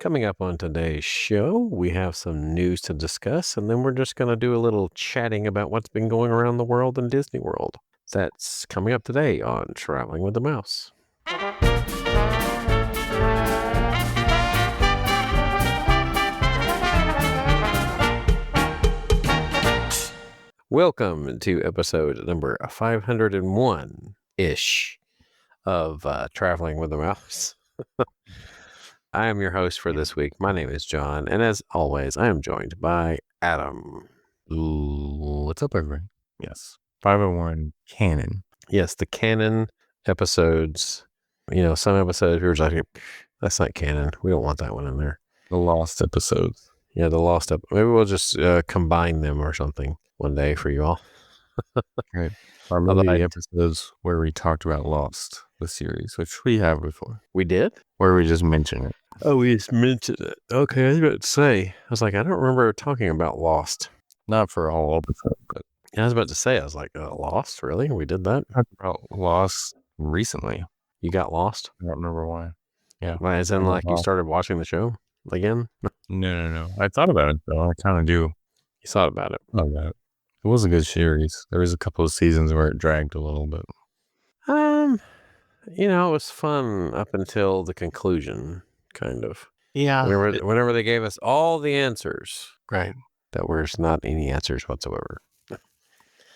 Coming up on today's show, we have some news to discuss, and then we're just going to do a little chatting about what's been going around the world in Disney World. That's coming up today on Traveling with the Mouse. Welcome to episode number 501-ish of Traveling with the Mouse. I am your host for this week. My name is John, and as always, I am joined by Adam. Ooh, what's up, everybody? Yes, 501 canon. Yes, the canon episodes. Some episodes we were just like, that's not canon. We don't want that one in there. The lost episodes. Yeah, the lost episode. Maybe we'll just combine them or something one day for you all. Right. Or maybe episodes where we talked about Lost, the series, which we have before. We did? Where we just mentioned it. Oh, we just mentioned it. Okay, I was about to say. I was like, I don't remember talking about Lost. Not for a whole episode, but I was about to say, I was like, Lost? Really? We did that? I talked about Lost recently. You got lost? I don't remember why. Yeah. Why, as in, like, you started watching the show again? No. I thought about it, though. I kind of do. You thought about it? Thought about it. It was a good series. There was a couple of seasons where it dragged a little bit. It was fun up until the conclusion, kind of. Yeah. Whenever they gave us all the answers. Right. That was not any answers whatsoever.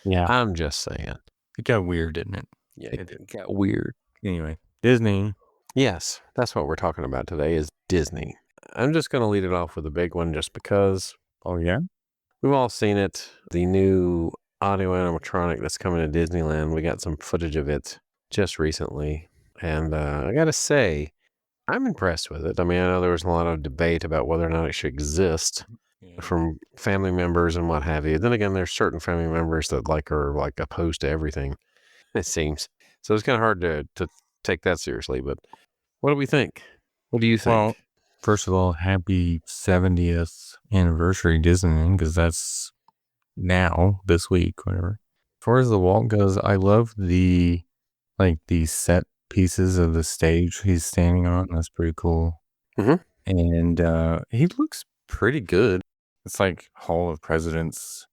Yeah. I'm just saying. It got weird, didn't it? Yeah, it got weird. Anyway, Disney. Yes, that's what we're talking about today is Disney. I'm just going to lead it off with a big one just because. Oh, yeah? We've all seen it. The new audio-animatronic that's coming to Disneyland. We got some footage of it just recently. And I got to say, I'm impressed with it. I mean, I know there was a lot of debate about whether or not it should exist from family members and what have you. Then again, there's certain family members that are opposed to everything, it seems. So it's kind of hard to take that seriously. But what do we think? What do you think? Well, first of all, happy 70th anniversary Disneyland, because that's now, this week, whatever. As far as the Walt goes, I love the set pieces of the stage he's standing on. That's pretty cool. Mm-hmm. And he looks pretty good. It's like Hall of Presidents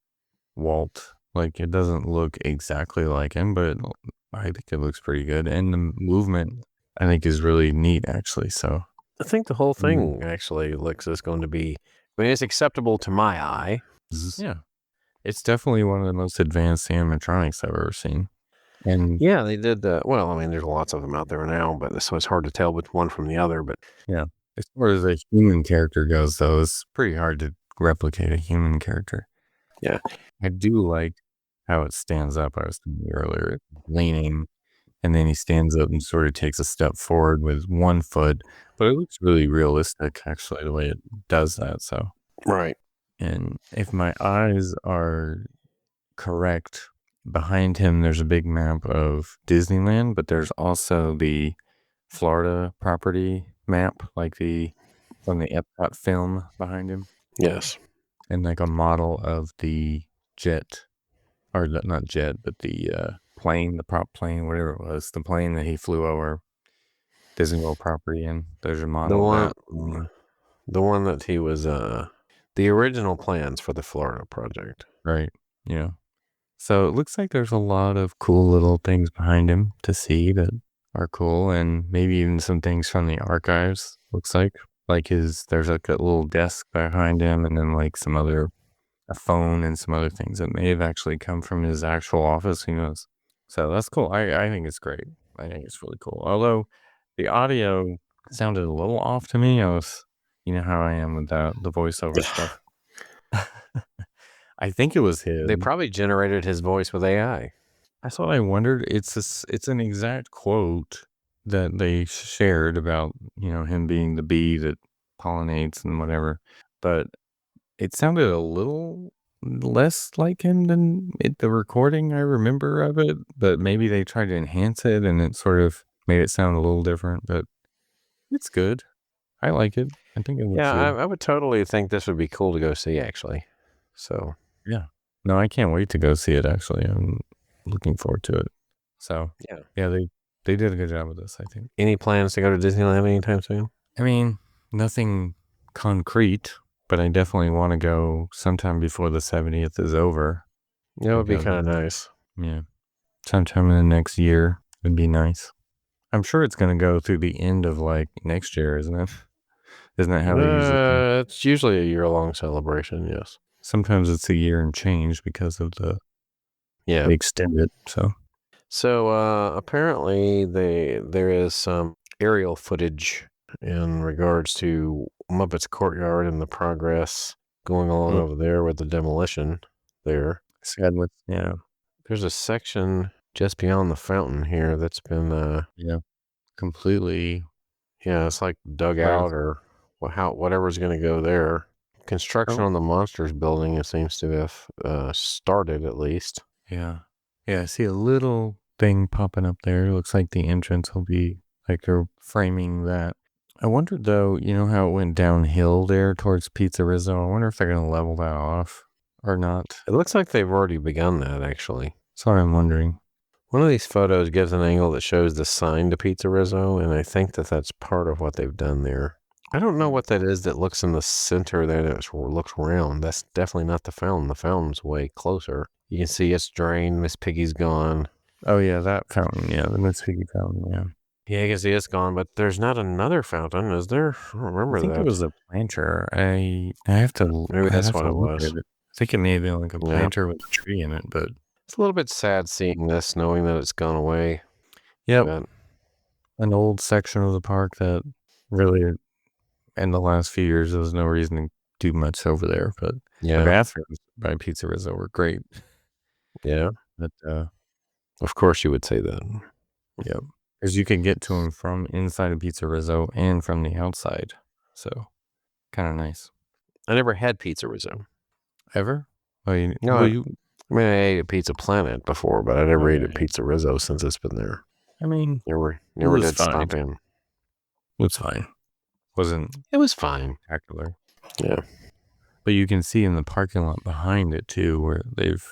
Walt. Like, it doesn't look exactly like him, but I think it looks pretty good. And the movement, I think, is really neat, actually. So I think the whole thing actually looks is going to be, it's acceptable to my eye. Yeah. It's definitely one of the most advanced animatronics I've ever seen. And yeah, they did there's lots of them out there now, but so it's hard to tell which one from the other. But yeah, as far as a human character goes, though, it's pretty hard to replicate a human character. Yeah. I do like how it stands up. I was telling you earlier, leaning, and then he stands up and sort of takes a step forward with one foot, but it looks really realistic, actually, the way it does that. So right. And if my eyes are correct, behind him there's a big map of Disneyland, but there's also the Florida property map, from the Epcot film behind him. Yes. And like a model of the jet, or not jet, but the plane, the prop plane, whatever it was, the plane that he flew over Disney World property in. There's a model. The one that he was, the original plans for the Florida project. Right. Yeah. So it looks like there's a lot of cool little things behind him to see that are cool, and maybe even some things from the archives. Looks like there's like a little desk behind him, and then like a phone and some other things that may have actually come from his actual office. Who knows? So that's cool. I think it's great. I think it's really cool. Although the audio sounded a little off to me. You know how I am with the voiceover stuff. I think it was his. They probably generated his voice with AI. That's what I wondered. It's an exact quote that they shared about, him being the bee that pollinates and whatever. But it sounded a little less like him than the recording I remember of it. But maybe they tried to enhance it and it sort of made it sound a little different. But it's good. I like it. I think it looks good. I would totally think this would be cool to go see, actually. So yeah. No, I can't wait to go see it, actually. I'm looking forward to it. So yeah, they did a good job with this, I think. Any plans to go to Disneyland anytime soon? I mean, nothing concrete, but I definitely want to go sometime before the 70th is over. That would be Because, kind of nice. yeah, sometime in the next year would be nice. I'm sure it's going to go through the end of like next year, isn't it? Isn't that how they usually do? It's usually a year-long celebration, yes. Sometimes it's a year and change because of Yeah. they extend it. So apparently there is some aerial footage in regards to Muppets Courtyard and the progress going on over there with the demolition there. Sad with, yeah. There's a section just beyond the fountain here that's been completely. Yeah, it's like dug out or whatever's going to go there. Construction on the Monsters building, it seems to have started at least. Yeah. Yeah, I see a little thing popping up there. It looks like the entrance will be like they're framing that. I wondered though, you know how it went downhill there towards Pizza Rizzo? I wonder if they're going to level that off or not. It looks like they've already begun that, actually. That's what I'm wondering. One of these photos gives an angle that shows the sign to Pizza Rizzo, and I think that that's part of what they've done there. I don't know what that is that looks in the center there that looks round. That's definitely not the fountain. The fountain's way closer. You can see it's drained. Miss Piggy's gone. Oh, yeah, that fountain. Yeah, the Miss Piggy fountain. Yeah. Yeah, you can see it's gone, but there's not another fountain, is there? I don't remember I think that. it was a planter. I have to. Maybe that's what it look was. at it. I think it may have been like a planter with a tree in it, but it's a little bit sad seeing this, knowing that it's gone away. Yep. But an old section of the park that really, in the last few years, there was no reason to do much over there. But the bathrooms by Pizza Rizzo were great. Yeah. But of course you would say that. Yep. Because you can get to them from inside of Pizza Rizzo and from the outside. So, kind of nice. I never had Pizza Rizzo. Ever? I mean, I ate at Pizza Planet before, but I never ate at Pizza Rizzo since it's been there. I mean, never did stop in. It was fine. It was fine. Spectacular. Yeah. But you can see in the parking lot behind it too, where they've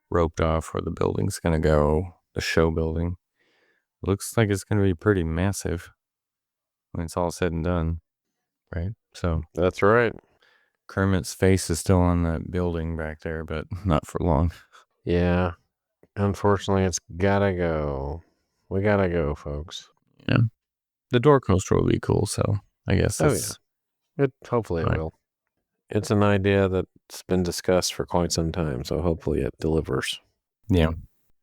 roped off where the building's going to go, the show building. Looks like it's going to be pretty massive when it's all said and done, right? So that's right. Kermit's face is still on that building back there, but not for long. Yeah. Unfortunately, it's gotta go. We gotta go, folks. Yeah. The door coaster will be cool, so I guess hopefully it will. It's an idea that's been discussed for quite some time, so hopefully it delivers. Yeah.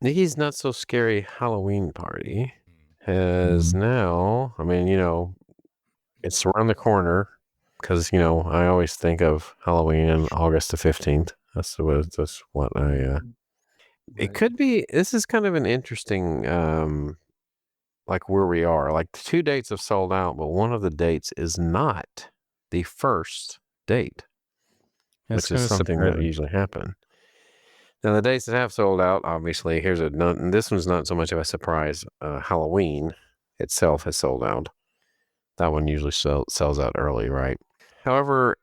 Nikki's Not So Scary Halloween Party has now, I mean, it's around the corner because, I always think of Halloween on August the 15th. That's what it could be. This is kind of an interesting, like where we are. Like the 2 dates have sold out, but one of the dates is not the first date, which is something that usually happen. Now, the dates that have sold out, obviously, this one's not so much of a surprise. Halloween itself has sold out. That one usually sells out early, right? However,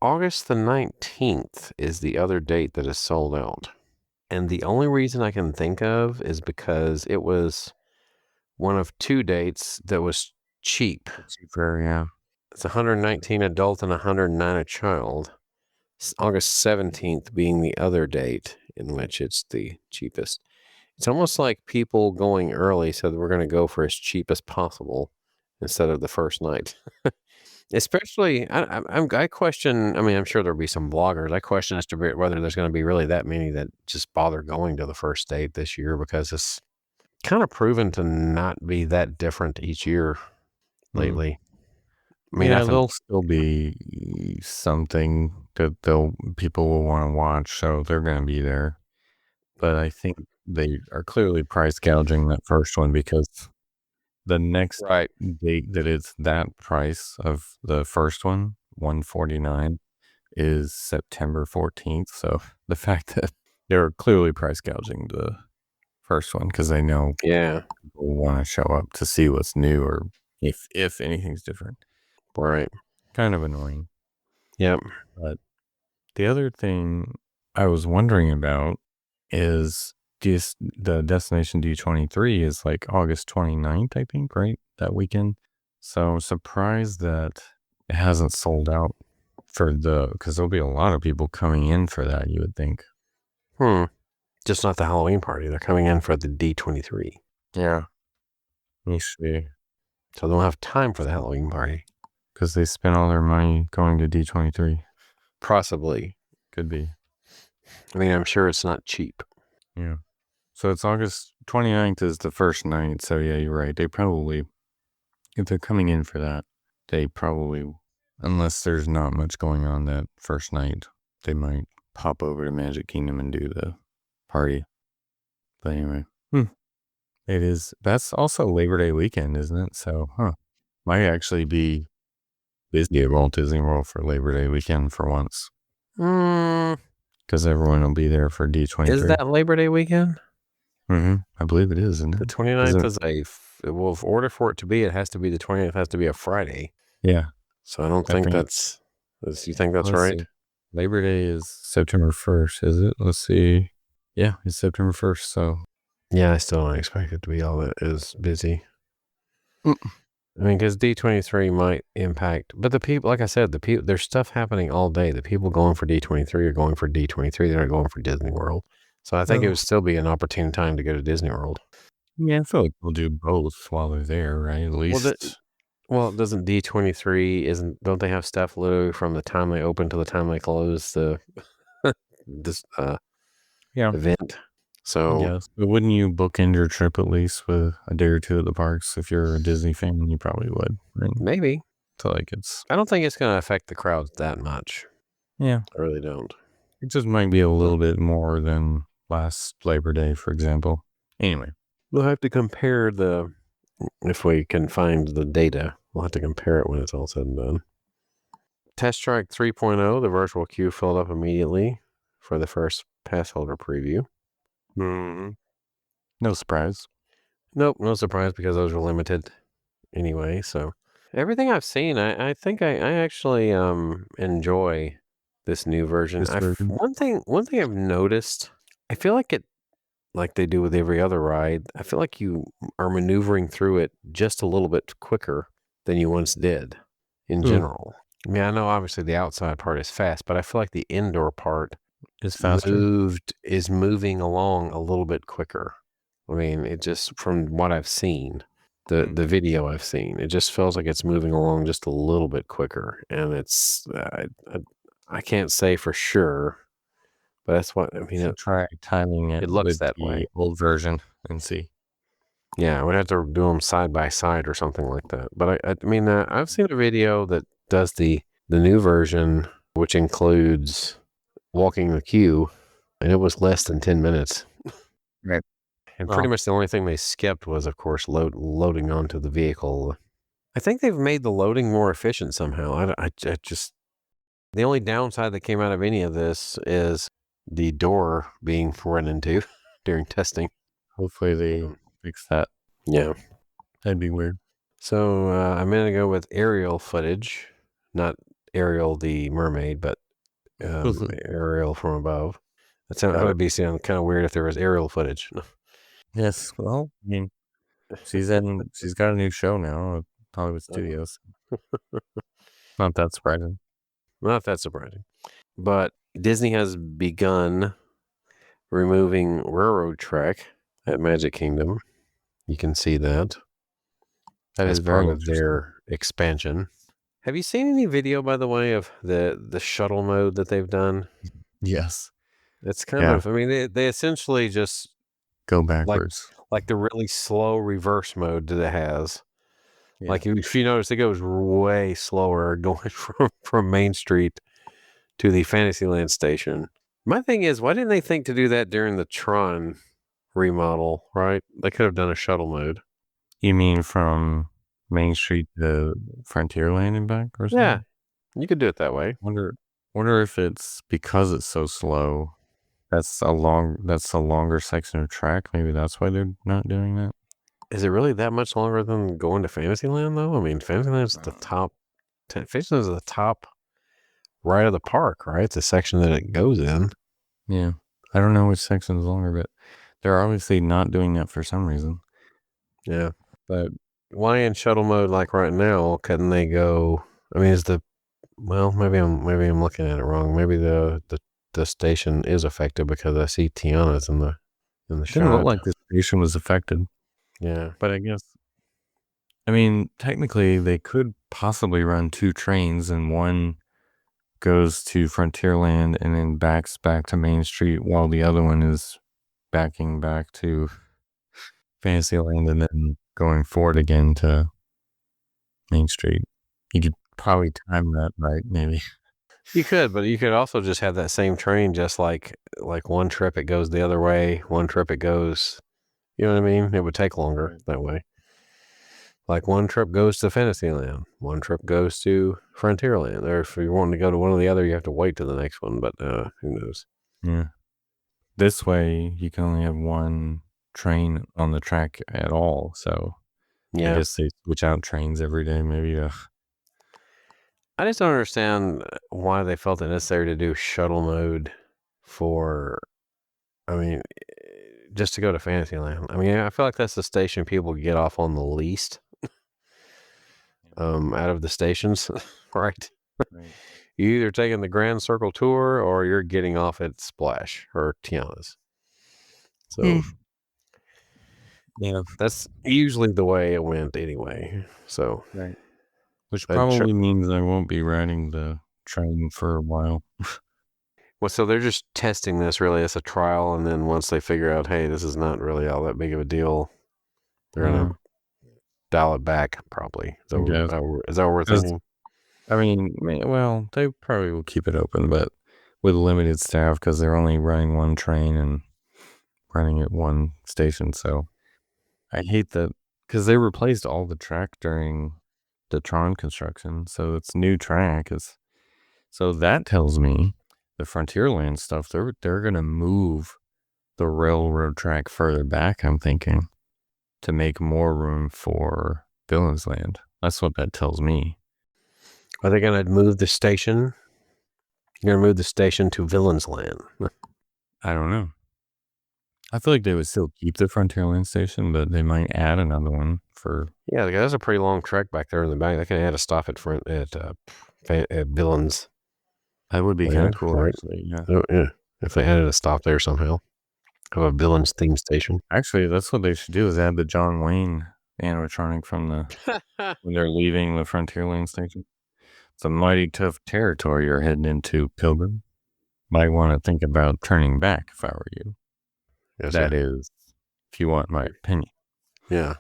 August the 19th is the other date that is sold out. And the only reason I can think of is because it was one of 2 dates that was cheap. Cheaper, yeah. It's 119 adult and 109 a child. August 17th being the other date in which it's the cheapest. It's almost like people going early said we're going to go for as cheap as possible instead of the first night. Especially, I question, I mean, I'm sure there'll be some bloggers. I question as to whether there's going to be really that many that just bother going to the first date this year because it's kind of proven to not be that different each year lately. I mean, there'll still be something that people will want to watch, so they're going to be there. But I think they are clearly price gouging that first one because the next date that is that price of the first one, $149, is September 14th. So the fact that they're clearly price gouging the first one because they know people want to show up to see what's new or if anything's different. Right. Kind of annoying. Yep. But the other thing I was wondering about is just the Destination D23 is like August 29th, I think, right? That weekend. So I'm surprised that it hasn't sold out because there'll be a lot of people coming in for that, you would think. Just not the Halloween party. They're coming in for the D23. Yeah. Let me see. So they don't have time for the Halloween party. Because they spent all their money going to D23. Possibly. Could be. I mean, I'm sure it's not cheap. Yeah. So it's August 29th is the first night. So yeah, you're right. They probably, if they're coming in for that, they probably, unless there's not much going on that first night, they might pop over to Magic Kingdom and do the party. But anyway, it is. That's also Labor Day weekend, isn't it? So, might actually be busy at Walt Disney World for Labor Day weekend for once. Because everyone will be there for D23. Is that Labor Day weekend? I believe it is, isn't it? The 29th is well, in order for it to be, it has to be the 29th, it has to be a Friday. Yeah. So I don't think that's, you think that's right? See. Labor Day is September 1st, is it? Let's see. Yeah, it's September 1st, so. Yeah, I still don't expect it to be all that is busy. I mean, because D23 might impact, but the people, like I said, there's stuff happening all day. The people going for D23 are going for D23. They're not going for Disney World. So I think it would still be an opportune time to go to Disney World. Yeah, I feel like we'll do both while they're there, right? At least. Well, doesn't D23 don't they have stuff literally from the time they open to the time they close this event? So yes, but wouldn't you bookend your trip at least with a day or two at the parks? If you're a Disney fan, you probably would, right? Maybe. So I don't think it's going to affect the crowds that much. Yeah, I really don't. It just might be a little bit more than last Labor Day, for example. Anyway, we'll have to compare if we can find the data, we'll have to compare it when it's all said and done. Test Track 3.0, the virtual queue filled up immediately for the first pass holder preview. No surprise. Nope, no surprise because those were limited anyway. So everything I've seen, I think I actually enjoy this new version. One thing I've noticed, I feel like they do with every other ride, I feel like you are maneuvering through it just a little bit quicker than you once did in general. I mean, I know obviously the outside part is fast, but I feel like the indoor part is faster. Is moving along a little bit quicker. I mean, it just, from what I've seen, the video I've seen, it just feels like it's moving along just a little bit quicker. And it's, I can't say for sure, but that's what, I mean, try timing it. It looks that way. Old version and see. Yeah, I would have to do them side by side or something like that. But I mean, I've seen a video that does the new version, which includes walking the queue, and it was less than 10 minutes. Right. And pretty much the only thing they skipped was, of course, loading onto the vehicle. I think they've made the loading more efficient somehow. I just, the only downside that came out of any of this is the door being run into during testing. Hopefully they fix that. Yeah. That'd be weird. So I'm going to go with aerial footage, not Ariel the mermaid, but Ariel from above. That would be sound kind of weird if there was aerial footage. Yes, well, I mean, she's got a new show now at Hollywood Studios. Not that surprising. Not that surprising. But Disney has begun removing railroad track at Magic Kingdom. You can see that. That is part of their expansion. Have you seen any video, by the way, of the shuttle mode that they've done? Yes. It's kind of, I mean, they essentially just go backwards. Like the really slow reverse mode that it has. Yeah. Like if you notice, it goes way slower going from Main Street to the Fantasyland station. My thing is, why didn't they think to do that during the Tron remodel, right? They could have done a shuttle mode. You mean from Main Street to Frontierland and back or something? Yeah, you could do it that way. Wonder if it's because it's so slow. That's a longer section of track. Maybe that's why they're not doing that. Is it really that much longer than going to Fantasyland though? I mean, Fantasyland's the top. Fantasyland's the top right of the park, right? It's a section that it goes in. Yeah, I don't know which section is longer, but they're obviously not doing that for some reason. Yeah, but why in shuttle mode like right now couldn't they go I mean, maybe I'm looking at it wrong. Maybe the station is affected because I see Tiana's in the It didn't look shot. like the station was affected, Yeah. but I mean, technically they could possibly run 2 trains, and one goes to Frontierland and then backs back to Main Street while the other one is backing back to Fantasyland and then going forward again to Main Street. You could probably time that right, maybe. You could, but you could also just have that same train, just like one trip it goes the other way, one trip it goes. You know what I mean? It would take longer Right. that way. Like one trip goes to Fantasyland, one trip goes to Frontierland. Or if you want to go to one or the other, you have to wait to the next one. But who knows? Yeah. This way, you can only have one train on the track at all. So I Yeah, guess they switch out trains every day, maybe. I just don't understand why they felt it necessary to do shuttle mode for. I mean, just to go to Fantasyland. I mean, I feel like that's the station people get off on the least. Out of the stations, right? Right. You're either taking the Grand Circle Tour or you're getting off at Splash or Tiana's. So Yeah. that's usually the way it went anyway. So, Right. Which probably means I won't be riding the train for a while. so they're just testing this really as a trial, and then once they figure out, hey, this is not really all that big of a deal, they're gonna dial it back. Probably. Is I guess. that what we're thinking? I mean, well, they probably will keep it open, but with limited staff because they're only running one train and running at one station. So I hate that because they replaced all the track during the Tron construction. So it's new track. So that tells me the Frontierland stuff, they're going to move the railroad track further back, I'm thinking, to make more room for Villains Land. That's what that tells me. Are they gonna move the station? You're gonna move the station to Villains Land. I don't know. I feel like they would still keep the Frontierland station, but they might add another one for. Yeah, that's a pretty long trek back there in the back. They can add a stop at Villains. That would be kind Land, of cool, right? actually. Yeah. Oh, yeah. If they added a stop there somehow, have a Villains theme station. Actually, that's what they should do is add the John Wayne animatronic from when they're leaving the Frontierland station. It's a mighty tough territory you're heading into, Pilgrim. Might want to think about turning back if I were you. Yes, That is, if you want my opinion. Yeah.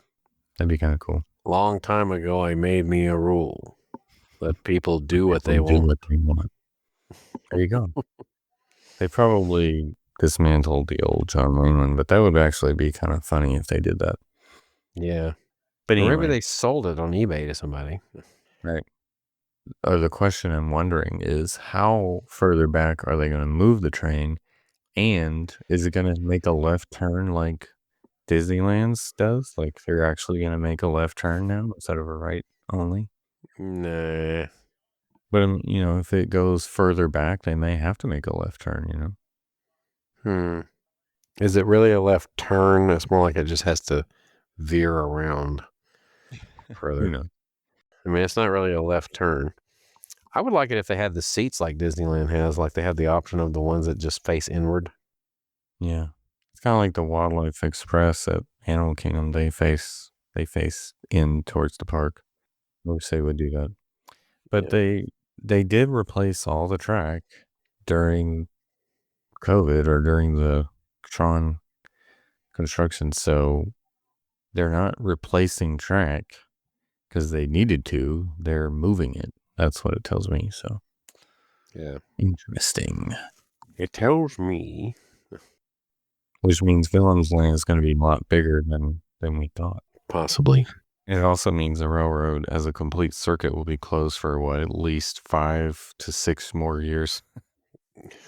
That'd be kind of cool. Long time ago, I made me a rule. Let people do what they Do want. what they want. There you go. They probably dismantled the old John Wayne one, but that would actually be kind of funny if they did that. Yeah. But Or anyway, maybe they sold it on eBay to somebody. right. The question I'm wondering is how further back are they going to move the train? And is it going to make a left turn like Disneyland's does? Like they're actually going to make a left turn now instead of a right only? Nah. But, if it goes further back, they may have to make a left turn, Is it really a left turn? It's more like it just has to veer around further. Who knows? I mean, it's not really a left turn. I would like it if they had the seats like Disneyland has, like they have the option of the ones that just face inward. Yeah. It's kind of like the Wildlife Express at Animal Kingdom. They face in towards the park. I wish they would do that. But they did replace all the track during COVID or during the Tron construction. So they're not replacing track because they needed to. They're moving it. That's what it tells me. So Yeah. interesting. It tells me. Which means Villains Land is going to be a lot bigger than we thought. Possibly. It also means the railroad as a complete circuit will be closed for at least 5 to 6 more years.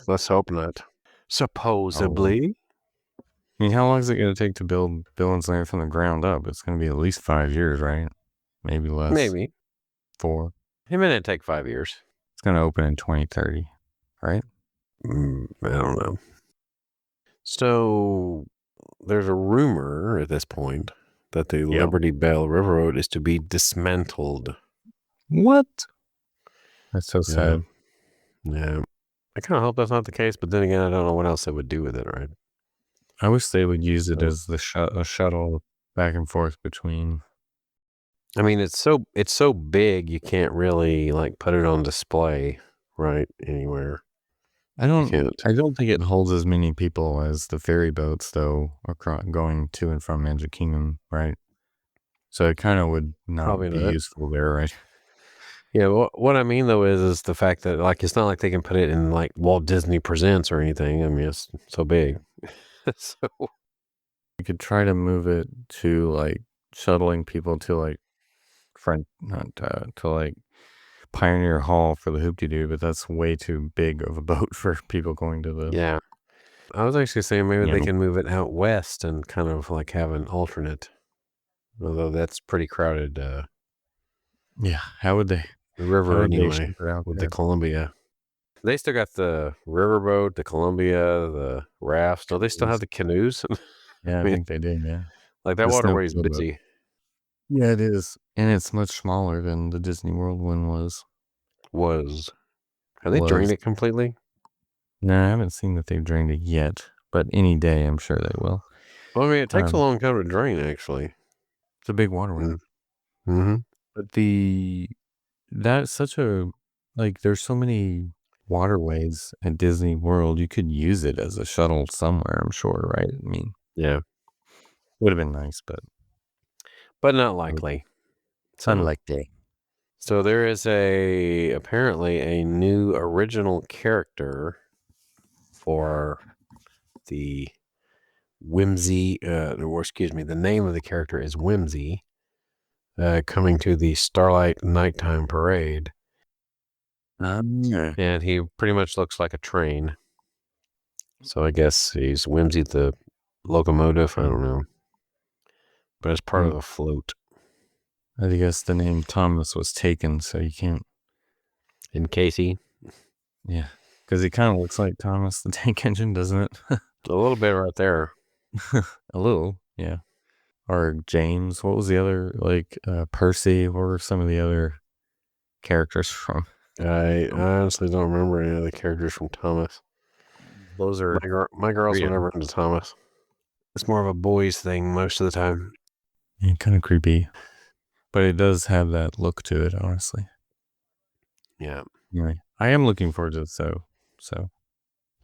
Let's hope not. Supposedly. I mean, how long is it going to take to build Villains Land from the ground up? It's going to be at least 5 years, right? Maybe less. Maybe. 4. It may not take 5 years. It's going to open in 2030, right? I don't know. So there's a rumor at this point that the Liberty Bell Railroad is to be dismantled. What? That's so Yeah. sad. Yeah. I kind of hope that's not the case, but then again, I don't know what else they would do with it, right? I wish they would use it So, as a shuttle back and forth between. I mean, it's so big you can't really like put it on display, right? Anywhere. I You don't. can't. I don't think it holds as many people as the ferry boats, though, going to and from Magic Kingdom, right? So it kind of would Probably not be not. useful there, right? Yeah, what I mean though is the fact that like it's not like they can put it in like Walt Disney Presents or anything. I mean, it's so big. So You could try to move it to like shuttling people to like front, not to like Pioneer Hall for the Hoop-de-Doo, but that's way too big of a boat for people going to the. yeah, I was actually saying maybe Yeah, they can move it out west and kind of like have an alternate, although that's pretty crowded. yeah. How would they? The How river would they anyway ship it out with the there? Columbia. They still got the riverboat, the Columbia, the rafts. Do they still have Canoes. the canoes? I Yeah, I mean, think they did. Yeah, like that the waterway's snowmobile boat. busy. Yeah, it is, and it's much smaller than the Disney World one was. Was have they drained Was. it completely? No, I haven't seen that they've drained it yet, but any day I'm sure they will. Well, I mean, it takes a Um, long time to drain, actually. it's a big waterway, Mm-hmm. but that's such a like. There's so many waterways at Disney World. You could use it as a shuttle somewhere. I'm sure, right? I mean, Yeah, would have been nice, but but not likely. So, unlikely. so there is apparently a new original character for the Whimsy. Or excuse me, the name of the character is Whimsy. Coming to the Starlight Nighttime Parade, Yeah. and he pretty much looks like a train. So I guess he's Whimsy the locomotive. I don't know, but it's part of Mm, the float. I guess the name Thomas was taken, so you can't. In Casey, Yeah, because he kind of looks like Thomas the Tank Engine, doesn't it? a little bit right there. A little, yeah. Or James. What was the other, like, Percy? What were some of the other characters from? I honestly don't remember any of the characters from Thomas. Those are My girls three were of them. never into Thomas. It's more of a boys thing most of the time. Yeah, kind of creepy. But it does have that look to it, honestly. Yeah. Anyway, I am looking forward to it, so.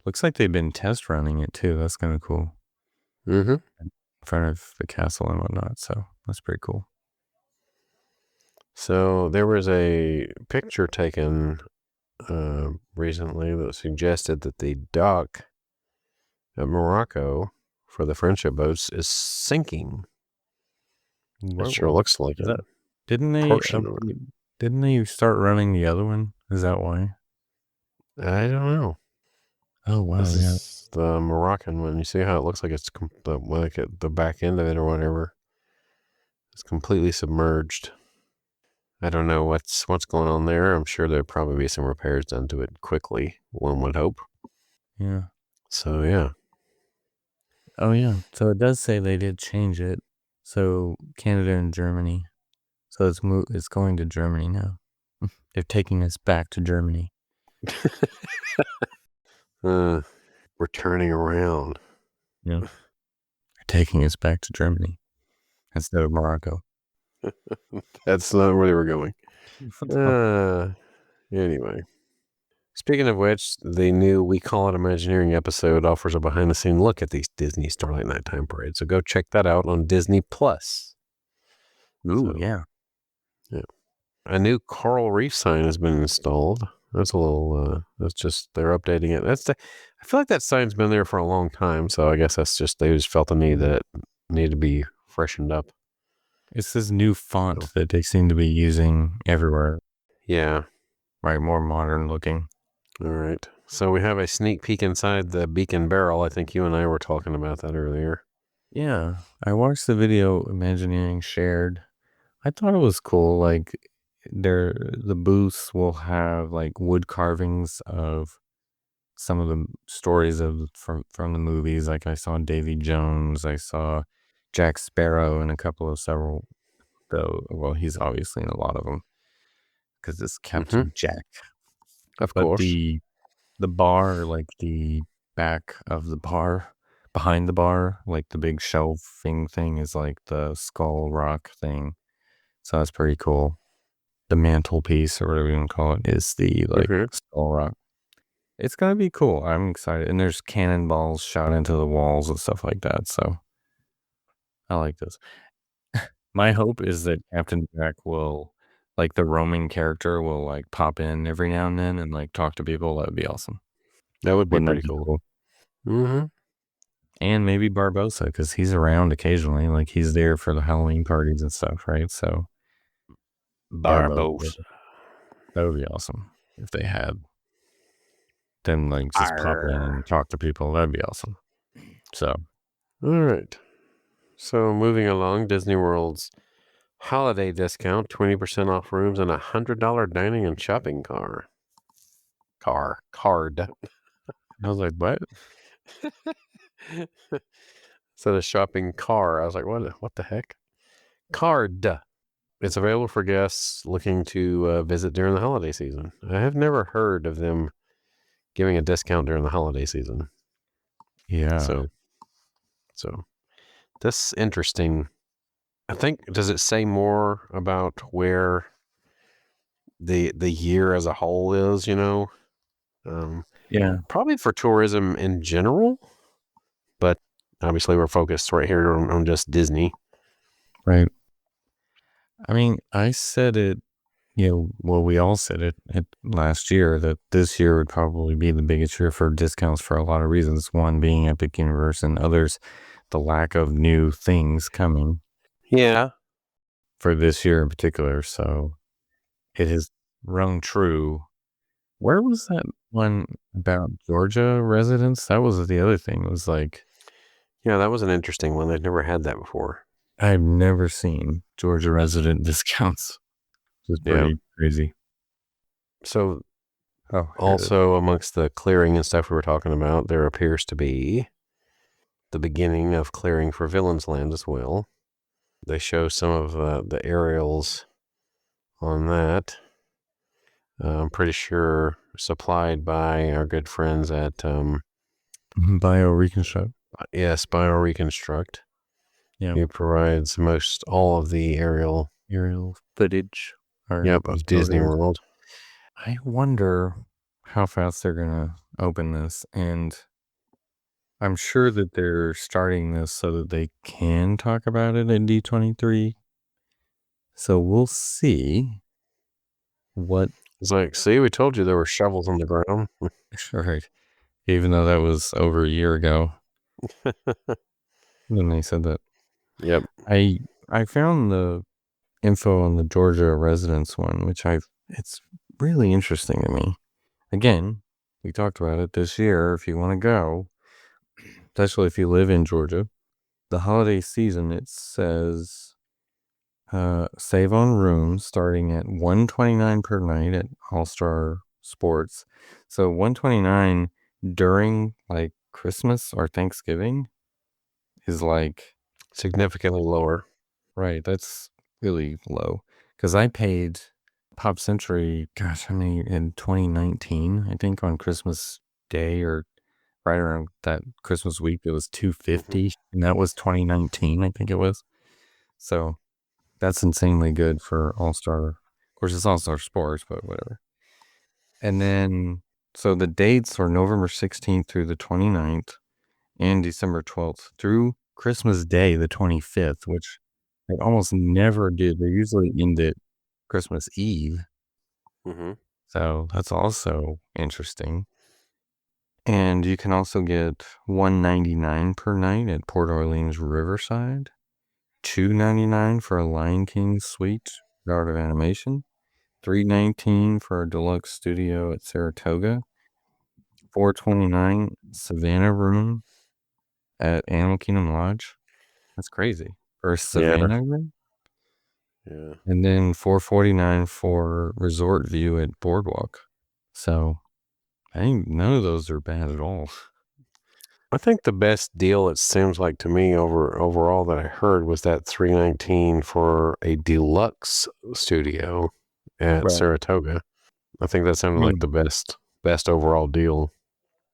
Looks like they've been test running it, too. That's kind of cool. Mm-hmm. In front of the castle and whatnot, so that's pretty cool. So there was a picture taken recently that suggested that the dock at Morocco for the friendship boats is sinking. It sure What looks like is it. that? Didn't they Portion of it. didn't they start running the other one? Is that why? I don't know. Oh wow, This yeah. is the Moroccan one. You see how it looks like it's like the back end of it or whatever. It's completely submerged. I don't know what's going on there. I'm sure there'd probably be some repairs done to it quickly. One would hope. Yeah. So yeah. Oh yeah. So it does say they did change it. So Canada and Germany. So it's going to Germany now. They're taking us back to Germany. We're turning around. Yeah. They're taking us back to Germany instead of Morocco. That's not where they were going. Anyway. Speaking of which, the new We Call It Imagineering episode offers a behind-the-scene look at these Disney Starlight Nighttime Parades. So go check that out on Disney Plus. Ooh, So, yeah. yeah. A new coral reef sign has been installed. That's a little, that's just, they're updating it. I feel like that sign's been there for a long time. So I guess that's just, they just felt the need that it needed to be freshened up. It's this new font So, that they seem to be using everywhere. yeah. Right, more modern looking. All right. So we have a sneak peek inside the Beacon Barrel. I think you and I were talking about that earlier. Yeah. I watched the video Imagineering shared. I thought it was cool. Like the booths will have like wood carvings of some of the stories from the movies. Like I saw Davy Jones, I saw Jack Sparrow, and a couple of several. Though, well, he's obviously in a lot of them because it's Mm-hmm. Captain Jack. Of But course. the bar, like the back of the bar, behind the bar, like the big shelving thing is like the skull rock thing. So that's pretty cool. The mantelpiece or whatever you want to call it is the like Mm-hmm. skull rock. It's gonna be cool. I'm excited. And there's cannonballs shot into the walls and stuff like that. So I like this. My hope is that Captain Jack will, like the roaming character, will like pop in every now and then and like talk to people. That would be awesome. That would be Wouldn't that pretty be cool. cool? Mm-hmm. And maybe Barbosa, because he's around occasionally. Like he's there for the Halloween parties and stuff, right? So Barbosa, Barbosa. that would be awesome if they had them like just pop in Arr. and talk to people. That'd be awesome. So All right. So moving along, Disney World's holiday discount, 20% off rooms and $100 dining and shopping card. I was like, what? So the shopping car. I was like, what the heck? Card. It's available for guests looking to visit during the holiday season. I have never heard of them giving a discount during the holiday season. Yeah. So that's interesting. I think, does it say more about where the year as a whole is, Yeah. probably for tourism in general, but obviously we're focused right here on just Disney. Right. I mean, I said it, well, we all said it last year that this year would probably be the biggest year for discounts for a lot of reasons. One being Epic Universe, and others, the lack of new things coming Yeah. for this year in particular. So it has rung true. Where was that one about Georgia residents? That was the other thing. It was like, Yeah, that was an interesting one. I'd never had that before. I've never seen Georgia resident discounts. It's Yeah. pretty crazy. So Oh, also amongst the clearing and stuff we were talking about, there appears to be the beginning of clearing for Villains Land as well. They show some of the aerials on that. I'm pretty sure supplied by our good friends at Bio Reconstruct. yes, BioReconstruct. Yeah. It provides most all of the aerial footage. of Disney World. I wonder how fast they're gonna open this, and I'm sure that they're starting this so that they can talk about it in D23. So we'll see what. It's like, see, we told you there were shovels on the ground. Right. Even though that was over a year ago when they said that. Yep. I found the info on the Georgia residence one, which it's really interesting to me. Again, we talked about it this year. If you want to go, especially if you live in Georgia, the holiday season, it says save on rooms starting at $129 per night at All Star Sports. So $129 during like Christmas or Thanksgiving is like Significantly lower. right. That's really low because I paid Pop Century, gosh, how many in 2019? I think on Christmas Day or right around that Christmas week, it was $250, and that was 2019. I think it was. So that's insanely good for All Star. Of course, it's All Star Sports, but whatever. And then, so the dates are November 16th through the 29th and December 12th through Christmas Day, the 25th, which they almost never did. They usually end it Christmas Eve. Mm-hmm. So that's also interesting. And you can also get $199 per night at Port Orleans Riverside, $299 for a Lion King suite, The Art of Animation, $319 for a deluxe studio at Saratoga, $429 Savannah room at Animal Kingdom Lodge. That's crazy. For a Savannah room? Yeah. And then $449 for Resort View at Boardwalk. So I think none of those are bad at all. I think the best deal, it seems like to me, overall that I heard was that $319 for a deluxe studio at Right. Saratoga. I think that sounded like the best overall deal.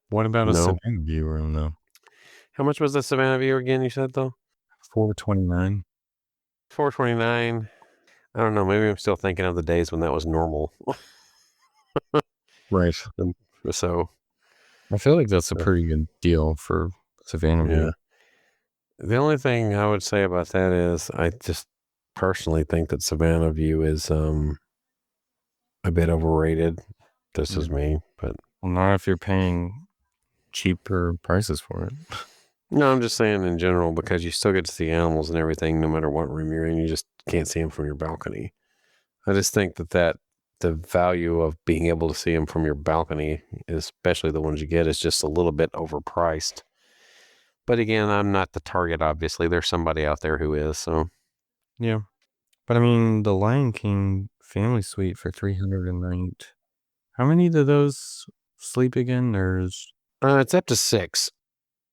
What about a No? Savannah View room though? How much was the Savannah View again, you said, though? $429. $429. I don't know. Maybe I'm still thinking of the days when that was normal. Right. So, I feel like that's a pretty good deal for Savannah yeah. View. The only thing I would say about that is I just personally think that Savannah View is a bit overrated. This is me, but Well, not if you're paying cheaper prices for it. no, I'm just saying in general because you still get to see animals and everything no matter what room you're in. You just can't see them from your balcony. I just think that the value of being able to see them from your balcony, especially the ones you get, is just a little bit overpriced. But again, I'm not the target, obviously. There's somebody out there who is, so. Yeah. But I mean, the Lion King family suite for $309. How many do those sleep again? There's It's up to 6.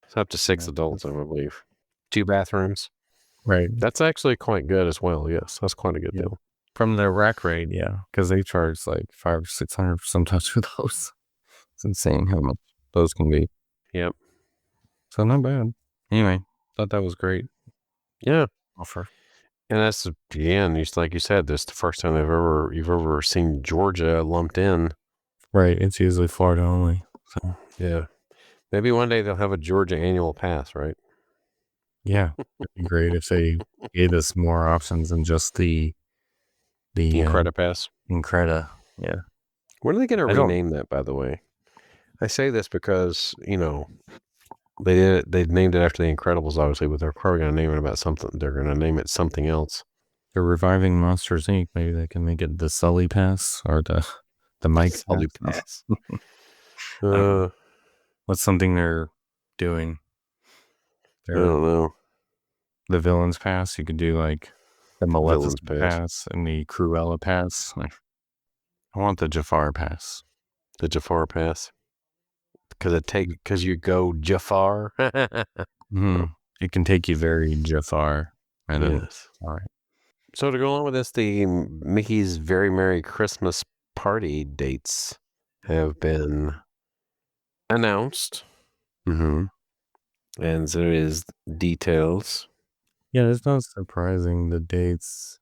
It's up to 6 adults, I believe. 2 bathrooms. right. That's actually quite good as well. Yes, that's quite a good Yeah. deal. From the rack rate, yeah, because they charge like $500 or $600 sometimes for those. It's insane how much those can be. Yep. So not bad. Anyway, thought that was great Yeah. offer. And that's, again, like you said, this is the first time you've ever seen Georgia lumped in. Right. It's usually Florida only. So Yeah. Maybe one day they'll have a Georgia annual pass, right? yeah, it'd be great if they gave us more options than just the Incredipass. Pass. Increda. Yeah. When are they going to I don't- rename that, by the way? I say this because, they named it after the Incredibles, obviously, but they're probably going to name it about something. They're going to name it something else. They're reviving Monsters Inc. Maybe they can make it the Sully Pass or the Mike Sully Pass. Pass. What's something they're doing? I don't know. The Villains Pass. You could do like the Maleficent Villains Pass and the Cruella Pass. I want the Jafar Pass. The Jafar Pass. Because you go Jafar. It can take you very Jafar. And then, Yes. all right. So to go along with this, the Mickey's Very Merry Christmas party dates have been announced. Mm-hmm. And there is details. Yeah, it's not surprising the dates.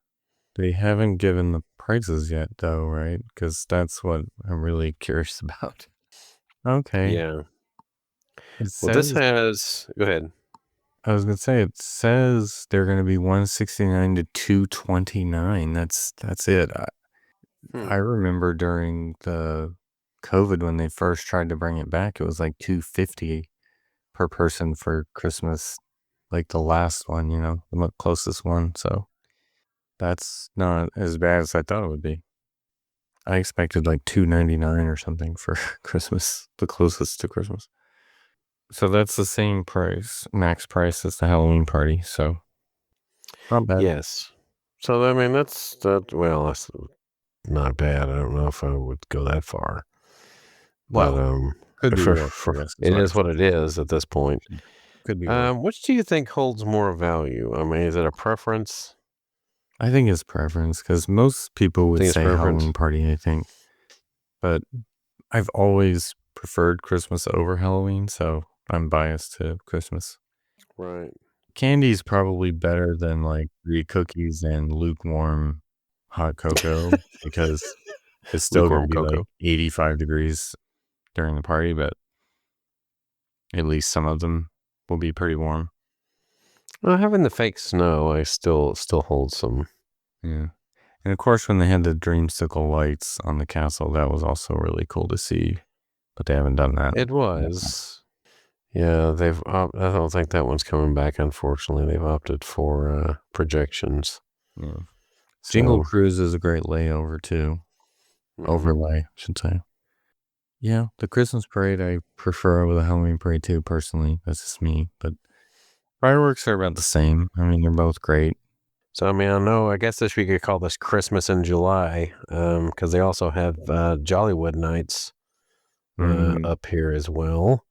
They haven't given the prices yet, though, right? Because that's what I'm really curious about. Okay. Yeah. Well, this has. Go ahead. I was gonna say it says they're gonna be $169 to $229. That's it. I remember during the COVID when they first tried to bring it back, it was like $250 per person for Christmas, like the last one, the closest one. So that's not as bad as I thought it would be. I expected like $299 or something for Christmas, the closest to Christmas. So that's the same price, max price as the Halloween party. So not bad. Yes. So I mean that's not bad. I don't know if I would go that far. Well, but could be worse, it is what it is at this point. Could be worse. Which do you think holds more value? I mean, is it a preference? I think it's preference because most people would say Halloween party, I think. But I've always preferred Christmas over Halloween, so I'm biased to Christmas. Right. Candy's probably better than like Greek cookies and lukewarm hot cocoa because it's still going to be like 85 degrees during the party, but at least some of them will be pretty warm. Well, having the fake snow, I still hold some. Yeah. And of course, when they had the dreamsicle lights on the castle, that was also really cool to see, but they haven't done that. It was. Yeah, I don't think that one's coming back, unfortunately. They've opted for projections. Yeah. Jingle Cruise is a great layover, too. Overlay, I should say. Yeah, the Christmas parade I prefer over the Halloween parade, too, personally. That's just me. But fireworks are about the same. I mean, they're both great. So, I mean, I guess we could call this Christmas in July, because they also have Jollywood Nights up here as well,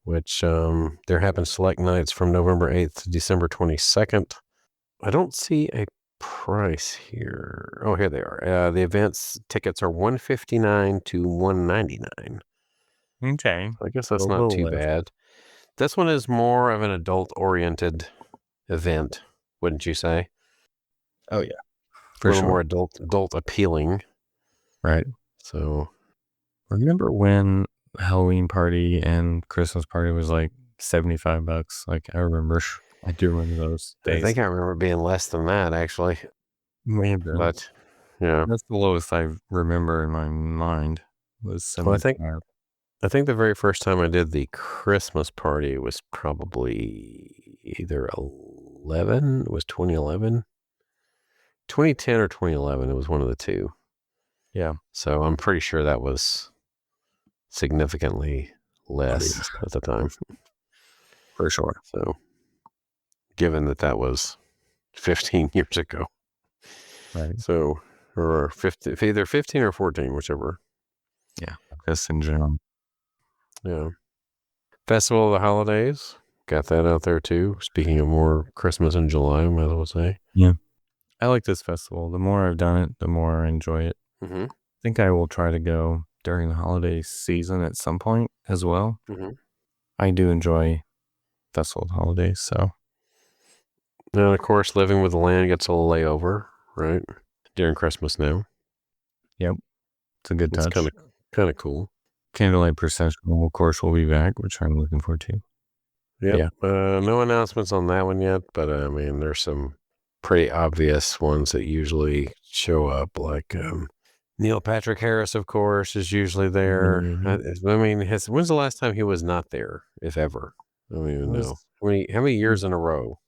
which there happen select nights from November 8th to December 22nd. I don't see a price here. Oh, here they are. The event's tickets are $159 to $199. Okay. I guess A that's not little too lift. bad. This one is more of an adult-oriented event, wouldn't you say? Oh, yeah. A For little more sure. adult appealing. Right. So Remember when Halloween party and Christmas party was like $75? Like, I do remember those I days. think I remember it being less than that, actually. May have been. But yeah, That's the lowest I remember in my mind was well, 75. I think the very first time I did the Christmas party was probably either 11. It was 2011, 2010 or 2011. It was one of the two. Yeah. So I'm pretty sure that was significantly less at the time. For sure. So given that was 15 years ago. Right. So, or 50, either 15 or 14, whichever. Yeah. Just in general. Yeah. Festival of the Holidays. Got that out there too. Speaking of more Christmas in July, I might as well say. Yeah. I like this festival. The more I've done it, the more I enjoy it. Mm-hmm. I think I will try to go during the holiday season at some point as well. Mm-hmm. I do enjoy Festival of the Holidays, so. And of course, Living with the Land gets a layover, right? During Christmas now. Yep. It's a good It's touch. kind of cool. Candlelight Procession, of course, will be back, which I'm looking forward to. Yep. Yeah. No announcements on that one yet, but I mean, there's some pretty obvious ones that usually show up, like Neil Patrick Harris, of course, is usually there. Mm-hmm. I mean, when's the last time he was not there, if ever? I don't even know. How many years in a row?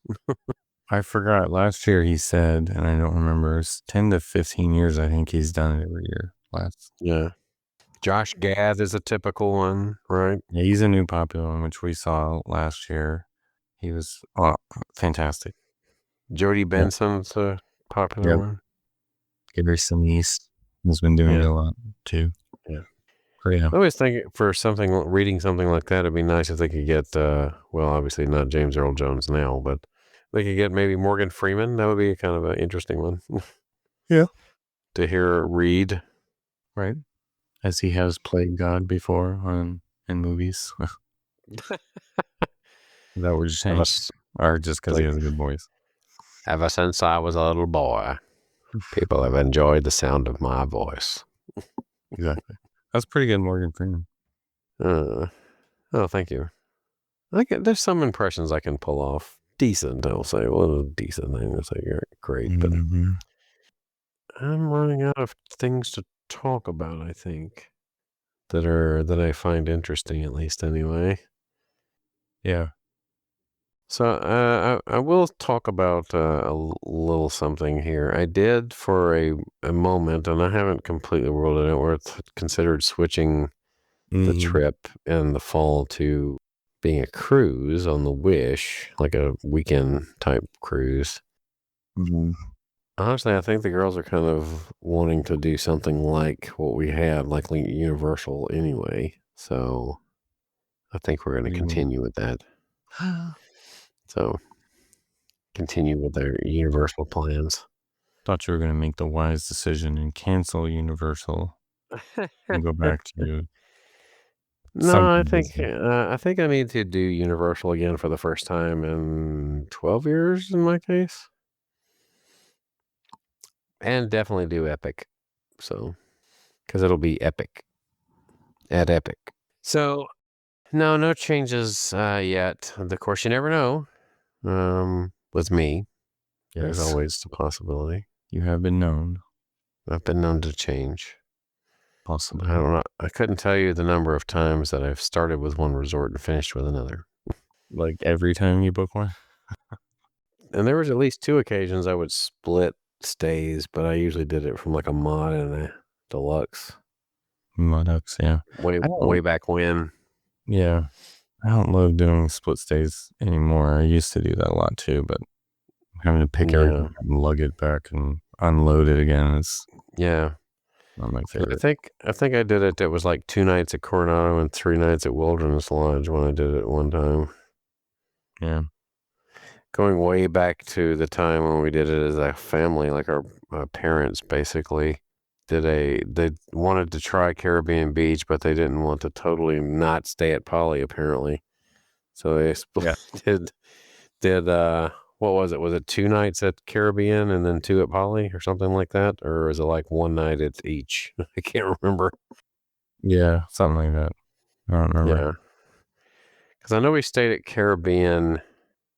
I forgot. Last year he said, and I don't remember, it's 10 to 15 years, I think he's done it every year. Yeah. Josh Gad is a typical one, right? Yeah, he's a new popular one, which we saw last year. He was fantastic. Jody Yep. Benson's a popular one. Gary Sinise has been doing it a lot too. Yeah. Yeah. I always think reading something like that, it'd be nice if they could get, well, obviously not James Earl Jones now, but they could get maybe Morgan Freeman. That would be kind of an interesting one. Yeah. To hear read. Right. As he has played God before in movies. That what you're saying? Or just because he has a good voice? Ever since I was a little boy, people have enjoyed the sound of my voice. Exactly. That's pretty good, Morgan Freeman. Oh, thank you. There's some impressions I can pull off. Decent, I'll say. Well, a decent thing. It's like, great, but I'm running out of things to talk about, I think, that I find interesting, at least anyway. Yeah. So I will talk about a little something here. I did for a moment, and I haven't completely ruled it out, where it's considered switching the trip in the fall to being a cruise on the Wish, like a weekend type cruise. Honestly, I think the girls are kind of wanting to do something like what we had, like Universal anyway. So I think we're going to continue with that. So continue with their Universal plans. Thought you were going to make the wise decision and cancel Universal and go back to No, I think I need to do Universal again for the first time in 12 years in my case. And definitely do Epic. So, because it'll be Epic at Epic. So, no changes yet. Of course, you never know. With me, there's always the possibility. You have been known. I've been known to change. Possibly. I don't know. I couldn't tell you the number of times that I've started with one resort and finished with another. Like every time you book one? And there was at least 2 occasions I would split stays, but I usually did it from like a mod and a deluxe. Moducks, yeah. Way back when. Yeah. I don't love doing split stays anymore. I used to do that a lot too, but having to pick everything up and lug it back and unload it again is not my favorite. I think I did it. It was like 2 nights at Coronado and 3 nights at Wilderness Lodge when I did it one time. Yeah. going way back to the time when we did it as a family, like our parents basically they wanted to try Caribbean Beach, but they didn't want to totally not stay at Poly apparently. So they Yeah. did what was it? Was it 2 nights at Caribbean and then 2 at Poly or something like that? Or was it like 1 night at each? I can't remember. Yeah, something like that. I don't remember. Yeah. Because I know we stayed at Caribbean.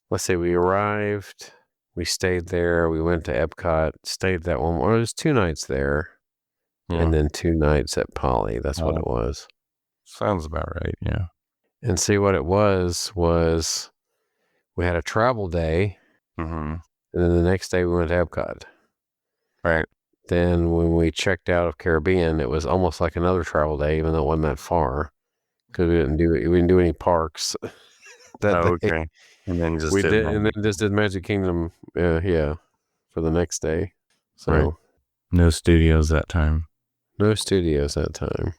Let's say we arrived, we stayed there, we went to Epcot, stayed that one. Or it was 2 nights there, Yeah. and then 2 nights at Poly. That's what Oh. it was. Sounds about right. Yeah. And see what it was we had a travel day, Mm-hmm. and then the next day we went to Epcot. Right. Then when we checked out of Caribbean, it was almost like another travel day, even though it wasn't that far, because we didn't do any parks that day. Okay. And then just We did did, and Magic. then just did Magic Kingdom, yeah, for the next day. So Right. No studios that time, no studios that time.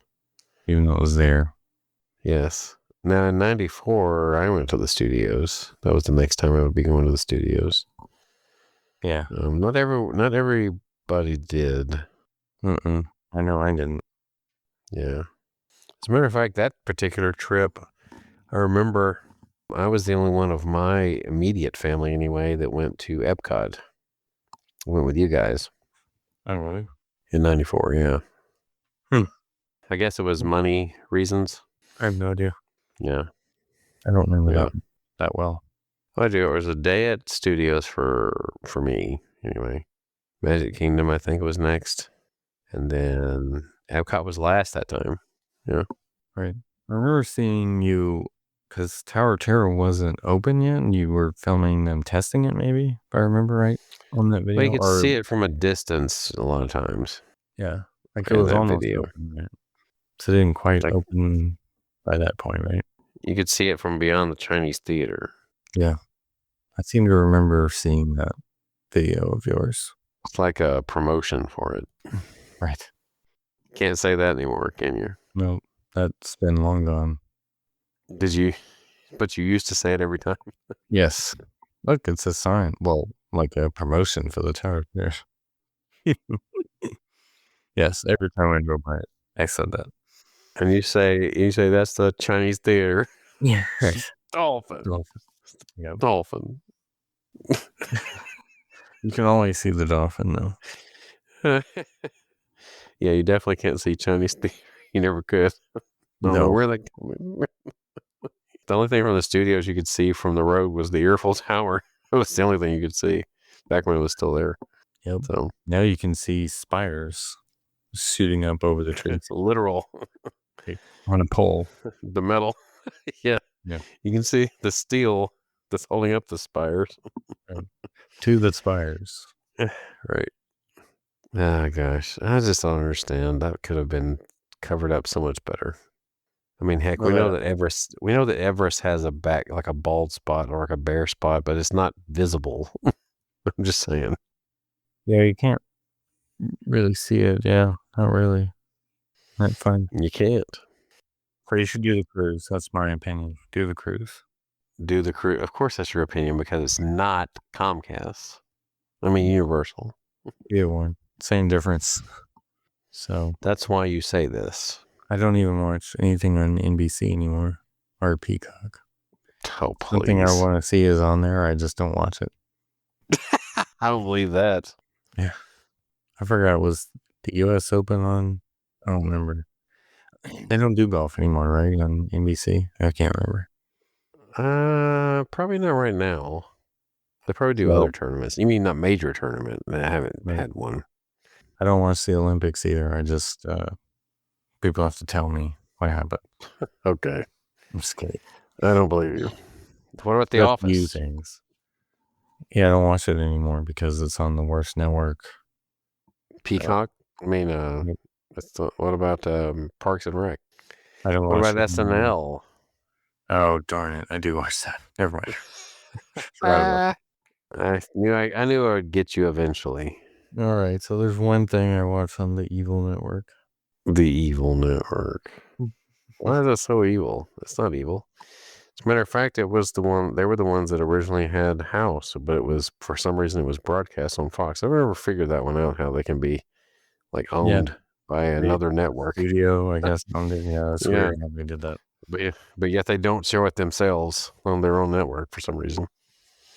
even though it was there. Yes. Now in '94, I went to the studios. That was the next time I would be going to the studios. Yeah. Not everybody did. Mm-mm. I know I didn't. Yeah. As a matter of fact, that particular trip, I remember I was the only one of my immediate family anyway that went to Epcot. I went with you guys Oh, really? in '94. Yeah. Hmm. I guess it was money reasons. I have no idea. Yeah. I don't remember Yeah. that well. I do. It was a day at studios for me anyway. Magic Kingdom, I think, was next, and then Epcot was last that time. Yeah. Right. I remember seeing you because Tower of Terror wasn't open yet, and you were filming them testing it. Maybe if I remember right on that video. Well, you could see it from a distance a lot of times. Yeah, like it In was that almost video. open, right? So it didn't quite Like- open by that point, right? You could see it from beyond the Chinese theater. Yeah, I seem to remember seeing that video of yours. It's like a promotion for it. Right. Can't say that anymore, can you? No, that's been long gone. Did you? But you used to say it every time. Yes. Look, it's a sign. Well, like a promotion for the tower. Yes. Yes, every time I go by it, I said that. And you say that's the Chinese theater. Yeah. Right. Dolphin. Yep. Dolphin. You can always see the dolphin, though. Yeah, you definitely can't see Chinese theater. You never could. I don't know where they. The only thing from the studios you could see from the road was the Eiffel Tower. It was the only thing you could see back when it was still there. Yep. So now you can see spires shooting up over the trees it's literal on a pole. The metal. Yeah. Yeah. You can see the steel that's holding up the spires. To the spires. Right. Ah, gosh. I just don't understand. That could have been covered up so much better. I mean, heck, we know that Everest has a back, like a bald spot or like a bare spot, but it's not visible. I'm just saying. Yeah, you can't really see it. Yeah, not really. Not fun. You can't Or you should do the cruise. That's my opinion. Do the cruise. do the cruise. Of course, that's your opinion because it's not Comcast. I mean, Universal. Either one. Same difference. So That's why you say this. I don't even watch anything on NBC anymore or Peacock. Oh, please. Something I want to see is on there. I just don't watch it. I don't believe that. Yeah. I forgot it was the U.S. Open on. I don't remember. They don't do golf anymore, right? On NBC? I can't remember. Probably not right now. They probably do other tournaments. You mean not major tournament? I haven't had one. I don't watch the Olympics either. I just people have to tell me what happened. Okay. I'm just kidding. I don't believe you. What about The Few Office? things. Yeah, I don't watch it anymore because it's on the worst network. Peacock? I mean, what about Parks and Rec? I don't What watch about it anymore. SNL? Oh, darn it. I do watch that. Never mind. Forgot about I knew I would get you eventually. it. All right. So there's one thing I watch on the Evil Network. The Evil Network. Why is it so evil? It's not evil. As a matter of fact, it was the one. They were the ones that originally had House, but it was for some reason it was broadcast on Fox. I've never figured that one out. How they can be like Yeah. owned by They another network. studio, I guess, owned it. Yeah, that's Yeah, weird how they did that. but yet they don't show it themselves on their own network for some reason.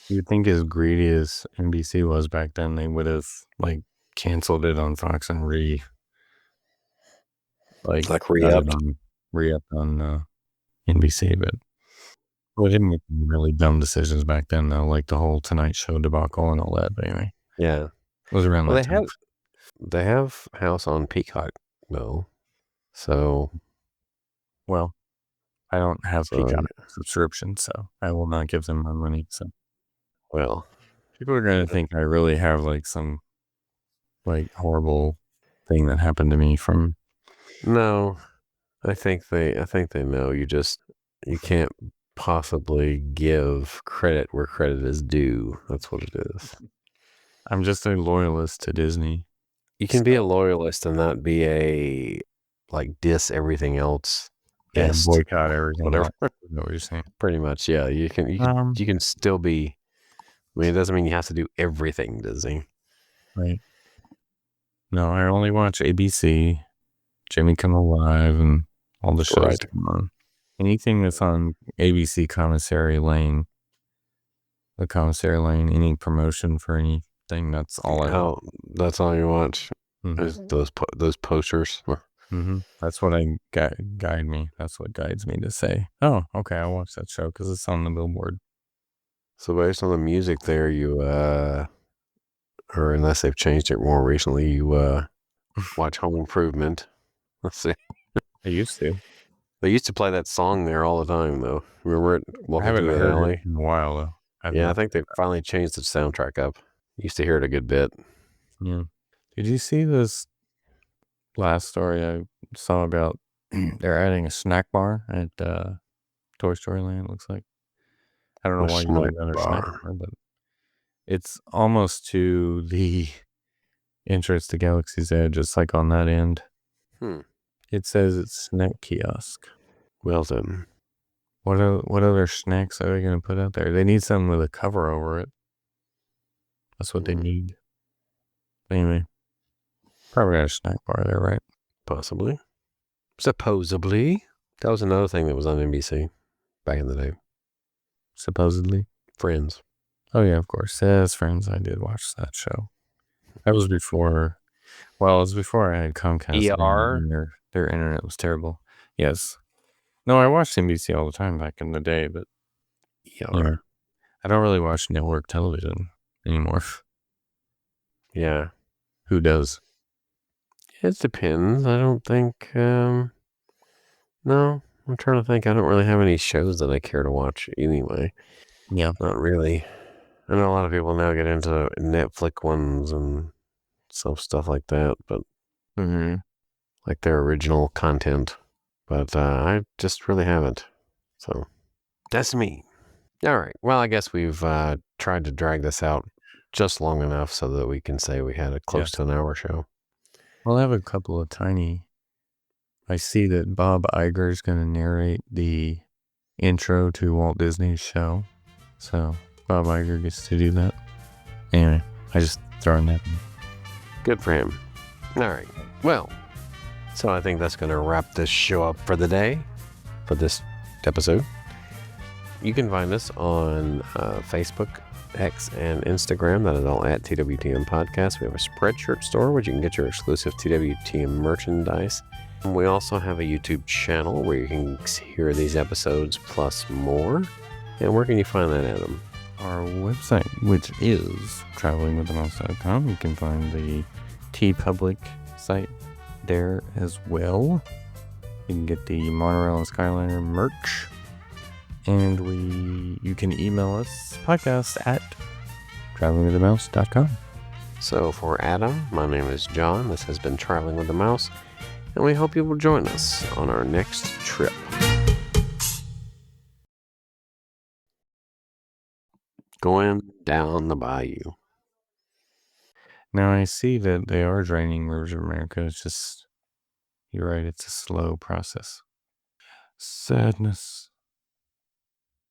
You'd think as greedy as NBC was back then, they would have like canceled it on Fox and Like re-upped on NBC, but they didn't make any really dumb decisions back then though, like the whole Tonight Show debacle and all that. But anyway, Yeah. it was around Well, that time. they have House on Peacock though, so Well, I don't have So, Peacock subscription, so I will not give them my money. So well, people are gonna think I really have like some like horrible thing that happened to me from. no, I think they know. You can't possibly give credit where credit is due. That's what it is. I'm just a loyalist to Disney. You can be a loyalist and not be a like diss everything else. Yeah, Ist, boycott everything. whatever. Is that what you're saying? Pretty much, yeah. You can still be. I mean, it doesn't mean you have to do everything Disney. Right. No, I only watch ABC, Jimmy Kimmel Live, and all the shows Right. that come on. Anything that's on ABC Commissary Lane, any promotion for anything, that's all I watch. That's all you watch. Is those posters. Mm-hmm. That's what guide me. That's what guides me to say, oh, okay, I'll watch that show because it's on the billboard. So based on the music there, you or unless they've changed it more recently, you watch Home Improvement. Let's see. I used to. They used to play that song there all the time, though. Remember it? I Walking haven't through that heard alley. it in a while though. I think they finally changed the soundtrack up. Used to hear it a good bit. Yeah. Did you see this last story I saw about? They're adding a snack bar at Toy Story Land. Looks like. I don't know why you need another snack bar, but it's almost to the entrance to Galaxy's Edge. It's like on that end. It says it's snack kiosk. Well then, what other snacks are they going to put out there? They need something with a cover over it. That's what they need. Anyway, probably got a snack bar there, right? Possibly. Supposedly. That was another thing that was on NBC back in the day. Supposedly. Friends. Oh yeah, of course. Yes, Friends. I did watch that show. That was before. Well, it was before I had Comcast. ER. Their internet was terrible. Yes. No, I watched NBC all the time back in the day, but ER. I don't really watch network television anymore. Yeah. Who does? It depends. I don't think. No, I'm trying to think. I don't really have any shows that I care to watch anyway. Yeah. Not really. I know a lot of people now get into Netflix ones and stuff like that, but like their original content. But I just really haven't. So that's me. All right. Well, I guess we've tried to drag this out just long enough so that we can say we had a close to an hour show. We'll have a couple of tiny. I see that Bob Iger is going to narrate the intro to Walt Disney's show. So Bob Iger gets to do that. Anyway, I just throwing that in. Good for him. All right. Well, so I think that's going to wrap this show up for the day, for this episode. You can find us on Facebook, X, and Instagram. That is all at TWTM Podcast. We have a Spreadshirt store where you can get your exclusive TWTM merchandise. And we also have a YouTube channel where you can hear these episodes plus more. And where can you find that, Adam? Our website, which is travelingwiththemouse.com. You can find the TeePublic site there as well. You can get the Monorail and Skyliner merch. And you can email us podcast at travelingwiththemouse.com. So for Adam, my name is John. This has been Traveling with the Mouse. And we hope you will join us on our next trip. Going down the bayou. Now I see that they are draining rivers of America. It's just, you're right, it's a slow process. Sadness.